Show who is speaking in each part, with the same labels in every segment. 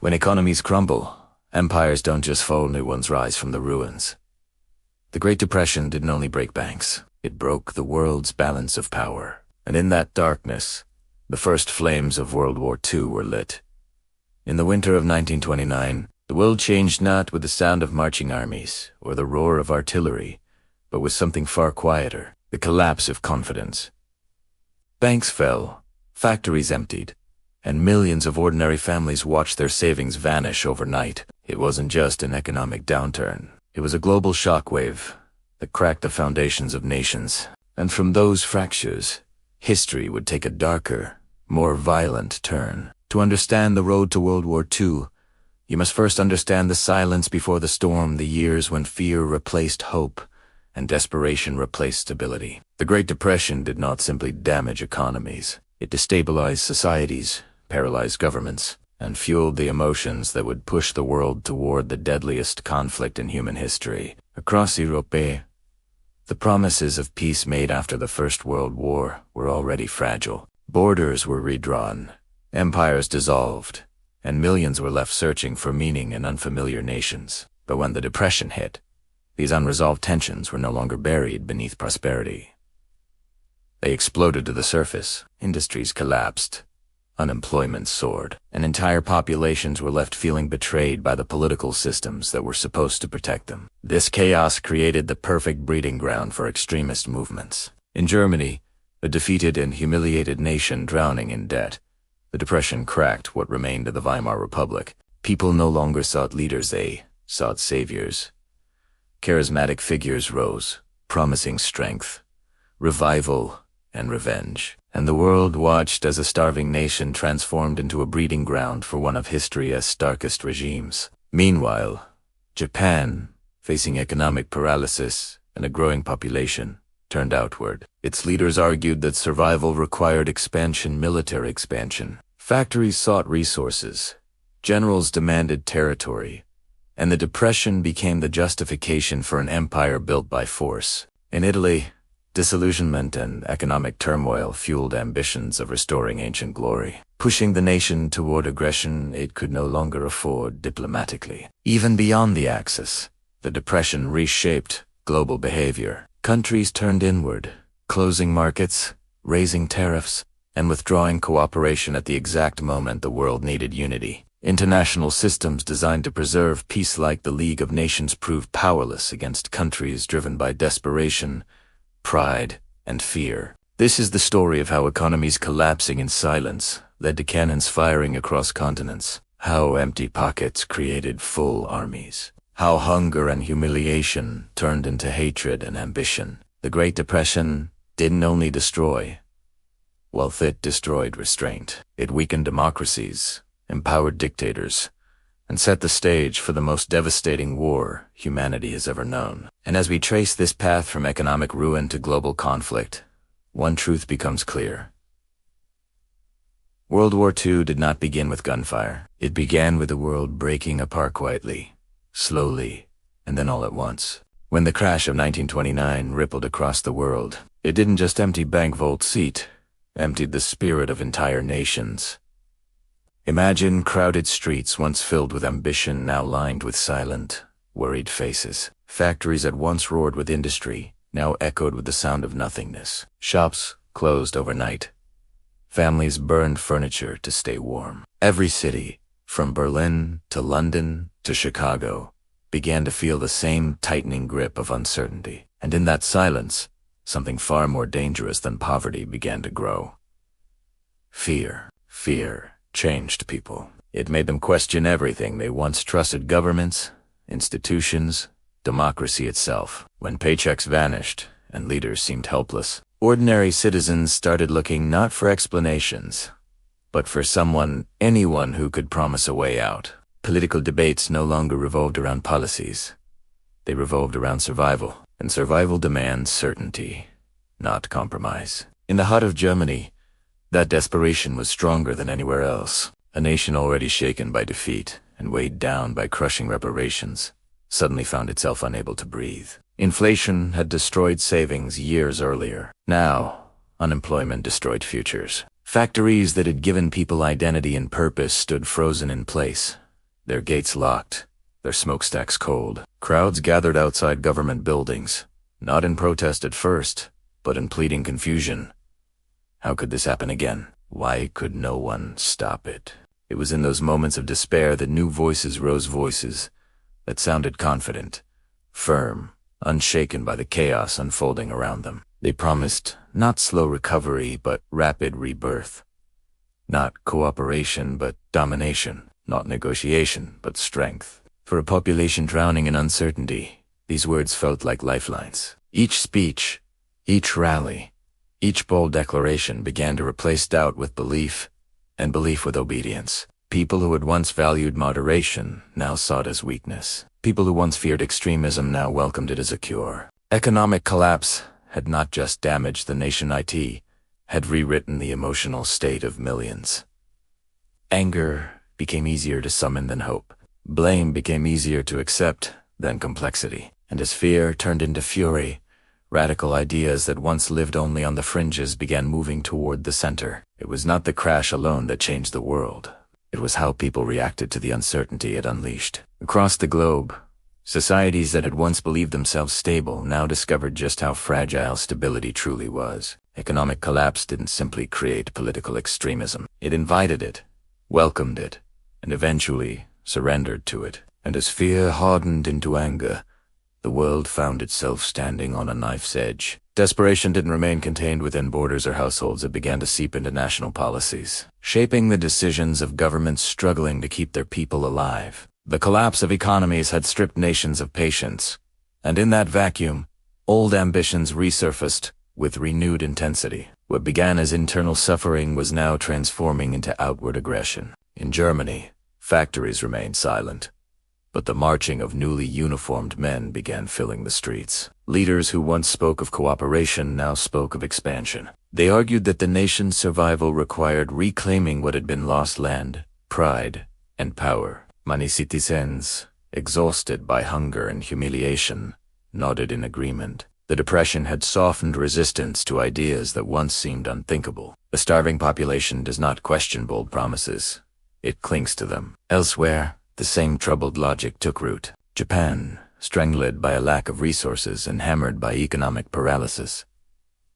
Speaker 1: When economies crumble, empires don't just fall, new ones rise from the ruins. The Great Depression didn't only break banks, it broke the world's balance of power. And in that darkness, the first flames of World War II were lit. In the winter of 1929, the world changed not with the sound of marching armies or the roar of artillery, but with something far quieter, the collapse of confidence. Banks fell, factories emptied, and millions of ordinary families watched their savings vanish overnight. It wasn't just an economic downturn. It was a global shockwave that cracked the foundations of nations. And from those fractures, history would take a darker, more violent turn. To understand the road to World War II, you must first understand the silence before the storm, the years when fear replaced hope and desperation replaced stability. The Great Depression did not simply damage economies. It destabilized societies, paralyzed governments, and fueled the emotions that would push the world toward the deadliest conflict in human history. Across Europe, the promises of peace made after the First World War were already fragile. Borders were redrawn, empires dissolved, and millions were left searching for meaning in unfamiliar nations. But when the Depression hit, these unresolved tensions were no longer buried beneath prosperity. They exploded to the surface. Industries collapsed. Unemployment soared, and entire populations were left feeling betrayed by the political systems that were supposed to protect them. This chaos created the perfect breeding ground for extremist movements. In Germany, a defeated and humiliated nation drowning in debt, the Depression cracked what remained of the Weimar Republic. People no longer sought leaders, they sought saviors. Charismatic figures rose, promising strength, revival, and revenge. And the world watched as a starving nation transformed into a breeding ground for one of history's starkest regimes. Meanwhile, Japan, facing economic paralysis and a growing population, turned outward. Its leaders argued that survival required expansion, military expansion. Factories sought resources. Generals demanded territory. And the Depression became the justification for an empire built by force. In Italy, disillusionment and economic turmoil fueled ambitions of restoring ancient glory, pushing the nation toward aggression it could no longer afford diplomatically. Even beyond the Axis, the Depression reshaped global behavior. Countries turned inward, closing markets, raising tariffs, and withdrawing cooperation at the exact moment the world needed unity. International systems designed to preserve peace like the League of Nations proved powerless against countries driven by desperation, pride, and fear. This is the story of how economies collapsing in silence led to cannons firing across continents, how empty pockets created full armies, how hunger and humiliation turned into hatred and ambition. The Great Depression didn't only destroy wealth, it destroyed restraint. It weakened democracies, empowered dictators, and set the stage for the most devastating war humanity has ever known. And as we trace this path from economic ruin to global conflict, one truth becomes clear. World War II did not begin with gunfire. It began with the world breaking apart quietly, slowly, and then all at once. When the crash of 1929 rippled across the world, it didn't just empty bank vaults, it emptied the spirit of entire nations. Imagine crowded streets once filled with ambition, now lined with silent, worried faces. Factories that once roared with industry, now echoed with the sound of nothingness. Shops closed overnight. Families burned furniture to stay warm. Every city, from Berlin to London to Chicago, began to feel the same tightening grip of uncertainty. And in that silence, something far more dangerous than poverty began to grow. Fear. Fear changed people. It made them question everything they once trusted: governments, institutions, democracy itself. When paychecks vanished and leaders seemed helpless, ordinary citizens started looking not for explanations, but for anyone who could promise a way out. Political debates no longer revolved around policies. They revolved around survival, and survival demands certainty, not compromise. In the heart of Germany, that desperation was stronger than anywhere else. A nation already shaken by defeat and weighed down by crushing reparations suddenly found itself unable to breathe. Inflation had destroyed savings years earlier. Now, unemployment destroyed futures. Factories that had given people identity and purpose stood frozen in place, their gates locked, their smokestacks cold. Crowds gathered outside government buildings, not in protest at first, but in pleading confusion. How could this happen again? Why could no one stop it? It was in those moments of despair that new voices rose, voices that sounded confident, firm, unshaken by the chaos unfolding around them. They promised not slow recovery, but rapid rebirth. Not cooperation, but domination. Not negotiation, but strength. For a population drowning in uncertainty, these words felt like lifelines. Each speech, each rally, each bold declaration began to replace doubt with belief, and belief with obedience. People who had once valued moderation now saw it as weakness. People who once feared extremism now welcomed it as a cure. Economic collapse had not just damaged the nation, it had rewritten the emotional state of millions. Anger became easier to summon than hope. Blame became easier to accept than complexity. And as fear turned into fury, radical ideas that once lived only on the fringes began moving toward the center. It was not the crash alone that changed the world. It was how people reacted to the uncertainty it unleashed. Across the globe, societies that had once believed themselves stable now discovered just how fragile stability truly was. Economic collapse didn't simply create political extremism. It invited it, welcomed it, and eventually surrendered to it. And as fear hardened into anger, the world found itself standing on a knife's edge. Desperation didn't remain contained within borders or households. It began to seep into national policies, shaping the decisions of governments struggling to keep their people alive. The collapse of economies had stripped nations of patience, and in that vacuum, old ambitions resurfaced with renewed intensity. What began as internal suffering was now transforming into outward aggression. In Germany, factories remained silent, but the marching of newly uniformed men began filling the streets. Leaders who once spoke of cooperation now spoke of expansion. They argued that the nation's survival required reclaiming what had been lost: land, pride, and power. Many citizens, exhausted by hunger and humiliation, nodded in agreement. The depression had softened resistance to ideas that once seemed unthinkable. A starving population does not question bold promises. It clings to them. Elsewhere, the same troubled logic took root. Japan, strangled by a lack of resources and hammered by economic paralysis,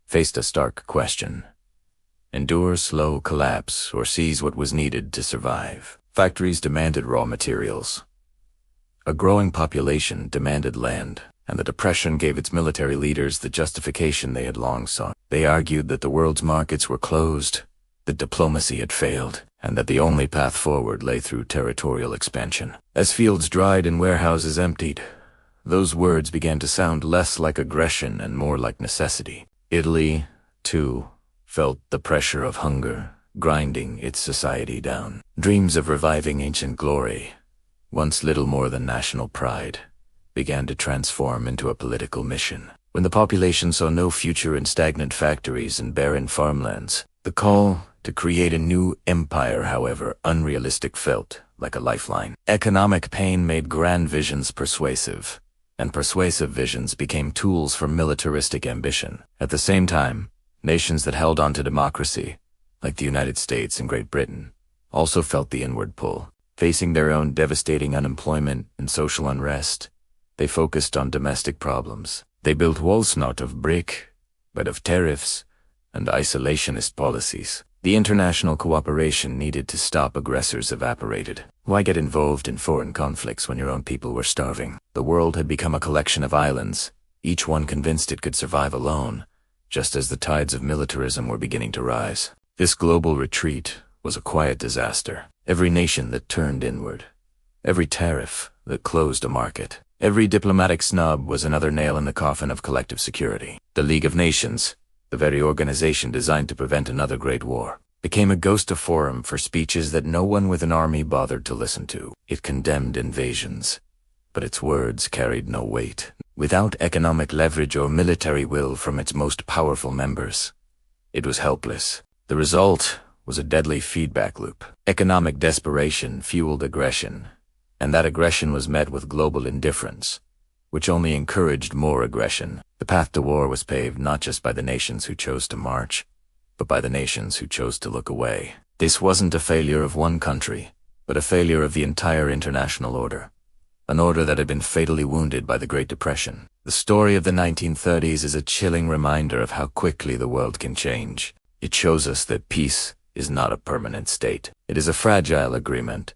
Speaker 1: faced a stark question: endure slow collapse or seize what was needed to survive. Factories demanded raw materials. A growing population demanded land, and the Depression gave its military leaders the justification they had long sought. They argued that the world's markets were closed, that diplomacy had failed, and that the only path forward lay through territorial expansion. As fields dried and warehouses emptied, those words began to sound less like aggression and more like necessity. Italy, too, felt the pressure of hunger grinding its society down. Dreams of reviving ancient glory, once little more than national pride, began to transform into a political mission. When the population saw no future in stagnant factories and barren farmlands, the call to create a new empire, however unrealistic, felt like a lifeline. Economic pain made grand visions persuasive, and persuasive visions became tools for militaristic ambition. At the same time, nations that held on to democracy, like the United States and Great Britain, also felt the inward pull. Facing their own devastating unemployment and social unrest, they focused on domestic problems. They built walls not of brick, but of tariffs and isolationist policies. The international cooperation needed to stop aggressors evaporated. Why get involved in foreign conflicts when your own people were starving? The world had become a collection of islands, each one convinced it could survive alone, just as the tides of militarism were beginning to rise. This global retreat was a quiet disaster. Every nation that turned inward, every tariff that closed a market, every diplomatic snub was another nail in the coffin of collective security. The League of Nations, the very organization designed to prevent another great war, became a ghost of forum for speeches that no one with an army bothered to listen to. It condemned invasions, but its words carried no weight. Without economic leverage or military will from its most powerful members, it was helpless. The result was a deadly feedback loop. Economic desperation fueled aggression, and that aggression was met with global indifference, which only encouraged more aggression. The path to war was paved not just by the nations who chose to march, but by the nations who chose to look away. This wasn't a failure of one country, but but a failure of the entire international order. An order that had been fatally wounded by the Great Depression. The story of the 1930s is a chilling reminder of how quickly the world can change. It shows us that peace is not a permanent state. It is a fragile agreement,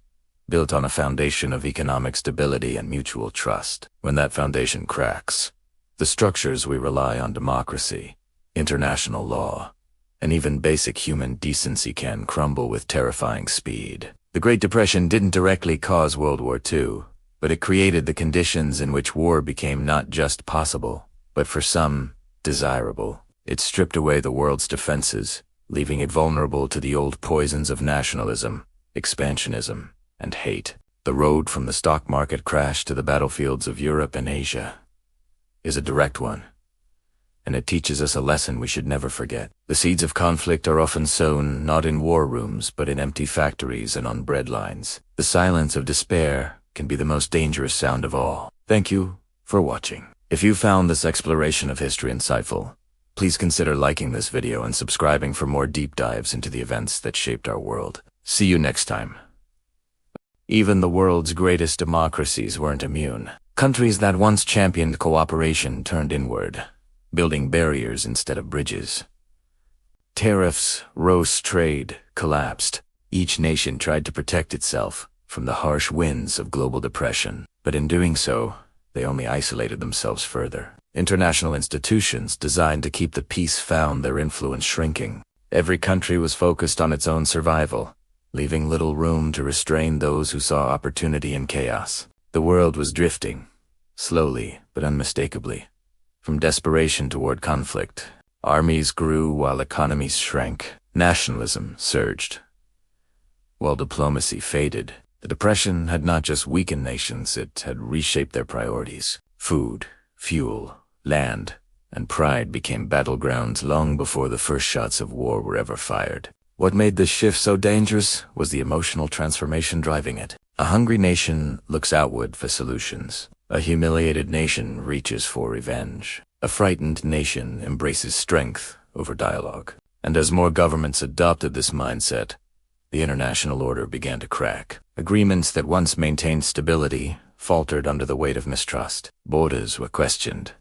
Speaker 1: built on a foundation of economic stability and mutual trust. When that foundation cracks, the structures we rely on, democracy, international law, and even basic human decency, can crumble with terrifying speed. The Great Depression didn't directly cause World War II, but it created the conditions in which war became not just possible, but for some, desirable. It stripped away the world's defenses, leaving it vulnerable to the old poisons of nationalism, expansionism, and hate. The road from the stock market crash to the battlefields of Europe and Asia is a direct one, and it teaches us a lesson we should never forget. The seeds of conflict are often sown not in war rooms, but in empty factories and on bread lines. The silence of despair can be the most dangerous sound of all. Thank you for watching. If you found this exploration of history insightful, please consider liking this video and subscribing for more deep dives into the events that shaped our world. See you next time. Even the world's greatest democracies weren't immune. Countries that once championed cooperation turned inward, building barriers instead of bridges. Tariffs, rose trade, collapsed. Each nation tried to protect itself from the harsh winds of global depression, but in doing so, they only isolated themselves further. International institutions designed to keep the peace found their influence shrinking. Every country was focused on its own survival, leaving little room to restrain those who saw opportunity in chaos. The world was drifting, slowly but unmistakably, from desperation toward conflict. Armies grew while economies shrank. Nationalism surged, while diplomacy faded. The Depression had not just weakened nations, it had reshaped their priorities. Food, fuel, land, and pride became battlegrounds long before the first shots of war were ever fired. What made this shift so dangerous was the emotional transformation driving it. A hungry nation looks outward for solutions. A humiliated nation reaches for revenge. A frightened nation embraces strength over dialogue. And as more governments adopted this mindset, the international order began to crack. Agreements that once maintained stability faltered under the weight of mistrust. Borders were questioned.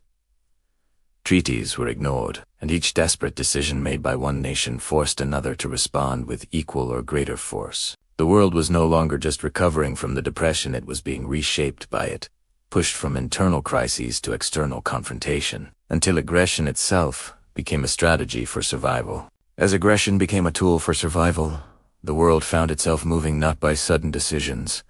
Speaker 1: Treaties were ignored, and each desperate decision made by one nation forced another to respond with equal or greater force. The world was no longer just recovering from the Depression, it was being reshaped by it, pushed from internal crises to external confrontation, until aggression itself became a strategy for survival. As aggression became a tool for survival, the world found itself moving not by sudden decisions,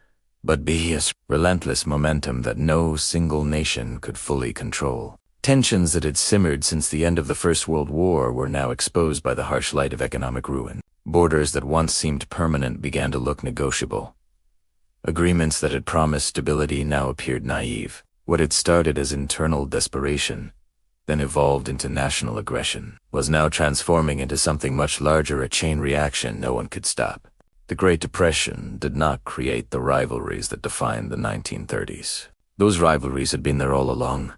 Speaker 1: but by a relentless momentum that no single nation could fully control. Tensions that had simmered since the end of the First World War were now exposed by the harsh light of economic ruin. Borders that once seemed permanent began to look negotiable. Agreements that had promised stability now appeared naive. What had started as internal desperation, then evolved into national aggression, was now transforming into something much larger, a chain reaction no one could stop. The Great Depression did not create the rivalries that defined the 1930s. Those rivalries had been there all along,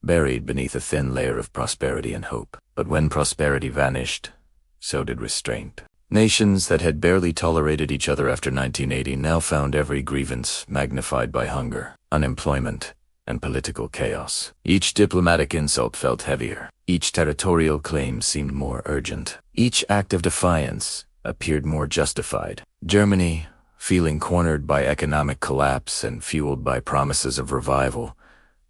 Speaker 1: buried beneath a thin layer of prosperity and hope. But when prosperity vanished, so did restraint. Nations that had barely tolerated each other after 1980 now found every grievance magnified by hunger, unemployment, and political chaos. Each diplomatic insult felt heavier. Each territorial claim seemed more urgent. Each act of defiance appeared more justified. Germany, feeling cornered by economic collapse and fueled by promises of revival,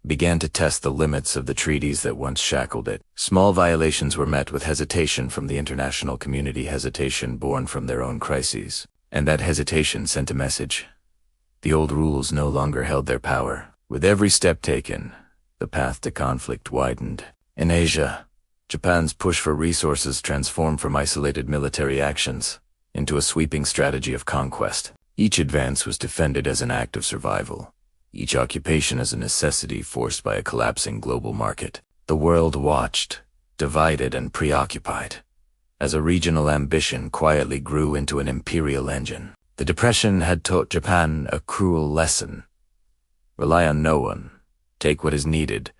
Speaker 1: began to test the limits of the treaties that once shackled it. Small violations were met with hesitation from the international community, hesitation born from their own crises. And that hesitation sent a message. The old rules no longer held their power. With every step taken, the path to conflict widened. In Asia, Japan's push for resources transformed from isolated military actions into a sweeping strategy of conquest. Each advance was defended as an act of survival. Each occupation as a necessity forced by a collapsing global market. The world watched, divided and preoccupied, as a regional ambition quietly grew into an imperial engine. The Depression had taught Japan a cruel lesson. Rely on no one, take what is needed,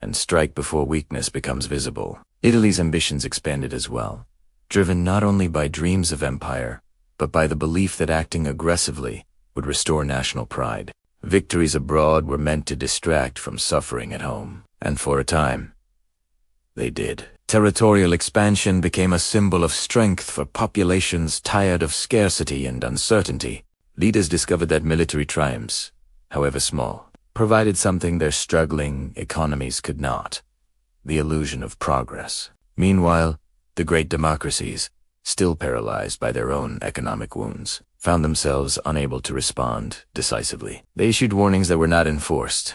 Speaker 1: and strike before weakness becomes visible. Italy's ambitions expanded as well, driven not only by dreams of empire, but by the belief that acting aggressively would restore national pride. Victories abroad were meant to distract from suffering at home, and for a time, they did. Territorial expansion became a symbol of strength for populations tired of scarcity and uncertainty. Leaders discovered that military triumphs, however small, provided something their struggling economies could not: the illusion of progress. Meanwhile, the great democracies, still paralyzed by their own economic wounds, found themselves unable to respond decisively. They issued warnings that were not enforced,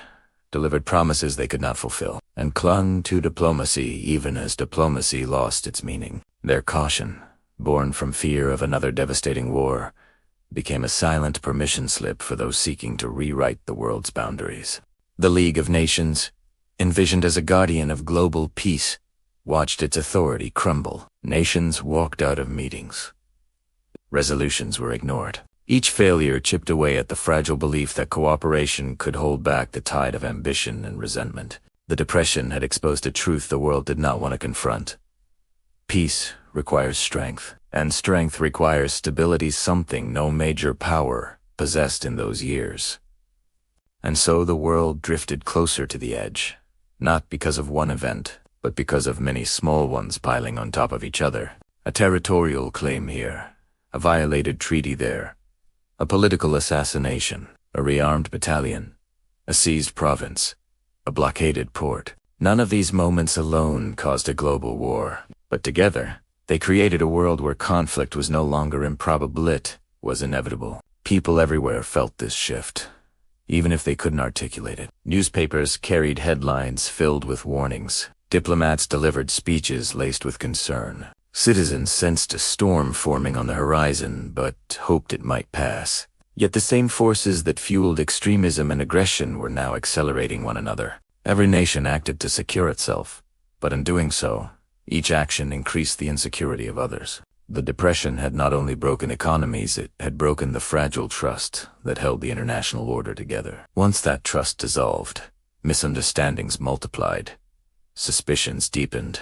Speaker 1: delivered promises they could not fulfill, and clung to diplomacy even as diplomacy lost its meaning. Their caution, born from fear of another devastating war, became a silent permission slip for those seeking to rewrite the world's boundaries. The League of Nations, envisioned as a guardian of global peace, watched its authority crumble. Nations walked out of meetings. Resolutions were ignored. Each failure chipped away at the fragile belief that cooperation could hold back the tide of ambition and resentment. The Depression had exposed a truth the world did not want to confront. Peace requires strength, and strength requires stability, something no major power possessed in those years. And so the world drifted closer to the edge, not because of one event, but because of many small ones piling on top of each other. A territorial claim here, a violated treaty there, a political assassination, a rearmed battalion, a seized province, a blockaded port. None of these moments alone caused a global war, but together, they created a world where conflict was no longer improbable, it was inevitable. People everywhere felt this shift, even if they couldn't articulate it. Newspapers carried headlines filled with warnings. Diplomats delivered speeches laced with concern. Citizens sensed a storm forming on the horizon, but hoped it might pass. Yet the same forces that fueled extremism and aggression were now accelerating one another. Every nation acted to secure itself, but in doing so, each action increased the insecurity of others. The Depression had not only broken economies, it had broken the fragile trust that held the international order together. Once that trust dissolved, misunderstandings multiplied, suspicions deepened,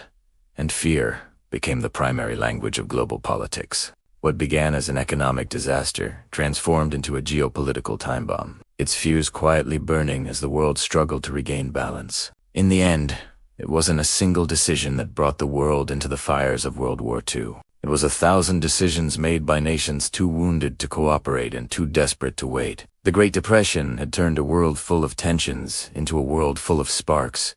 Speaker 1: and fear became the primary language of global politics. What began as an economic disaster transformed into a geopolitical time bomb, its fuse quietly burning as the world struggled to regain balance. In the end, it wasn't a single decision that brought the world into the fires of World War II. It was 1,000 decisions made by nations too wounded to cooperate and too desperate to wait. The Great Depression had turned a world full of tensions into a world full of sparks,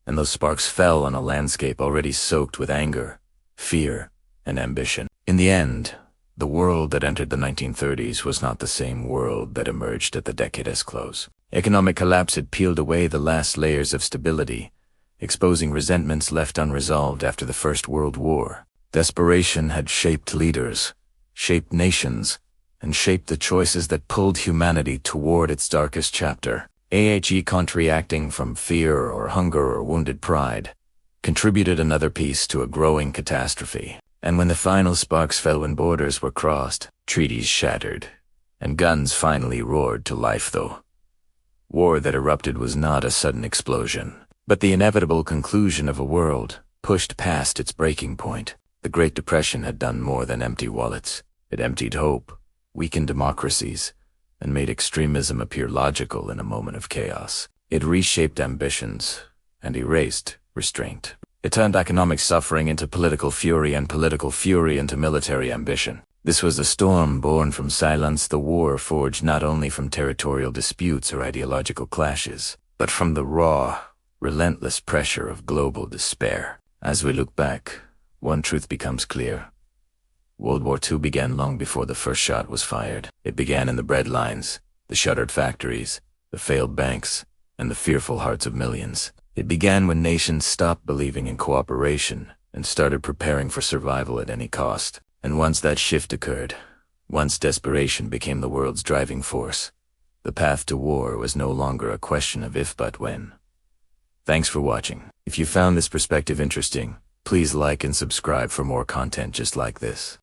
Speaker 1: and those sparks fell on a landscape already soaked with anger, fear, and ambition. In the end, the world that entered the 1930s was not the same world that emerged at the decade's close. Economic collapse had peeled away the last layers of stability, exposing resentments left unresolved after the First World War. Desperation had shaped leaders, shaped nations, and shaped the choices that pulled humanity toward its darkest chapter. Country acting from fear or hunger or wounded pride contributed another piece to a growing catastrophe. And when the final sparks fell, when borders were crossed, treaties shattered, and guns finally roared to life, though war that erupted was not a sudden explosion, but the inevitable conclusion of a world pushed past its breaking point. The Great Depression had done more than empty wallets. It emptied hope, weakened democracies, and made extremism appear logical in a moment of chaos. It reshaped ambitions and erased restraint. It turned economic suffering into political fury and political fury into military ambition. This was the storm born from silence, the war forged not only from territorial disputes or ideological clashes, but from the raw, relentless pressure of global despair. As we look back, one truth becomes clear. World War II began long before the first shot was fired. It began in the bread lines, the shuttered factories, the failed banks, and the fearful hearts of millions. It began when nations stopped believing in cooperation and started preparing for survival at any cost. And once that shift occurred, once desperation became the world's driving force, the path to war was no longer a question of if but when. Thanks for watching. If you found this perspective interesting, please like and subscribe for more content just like this.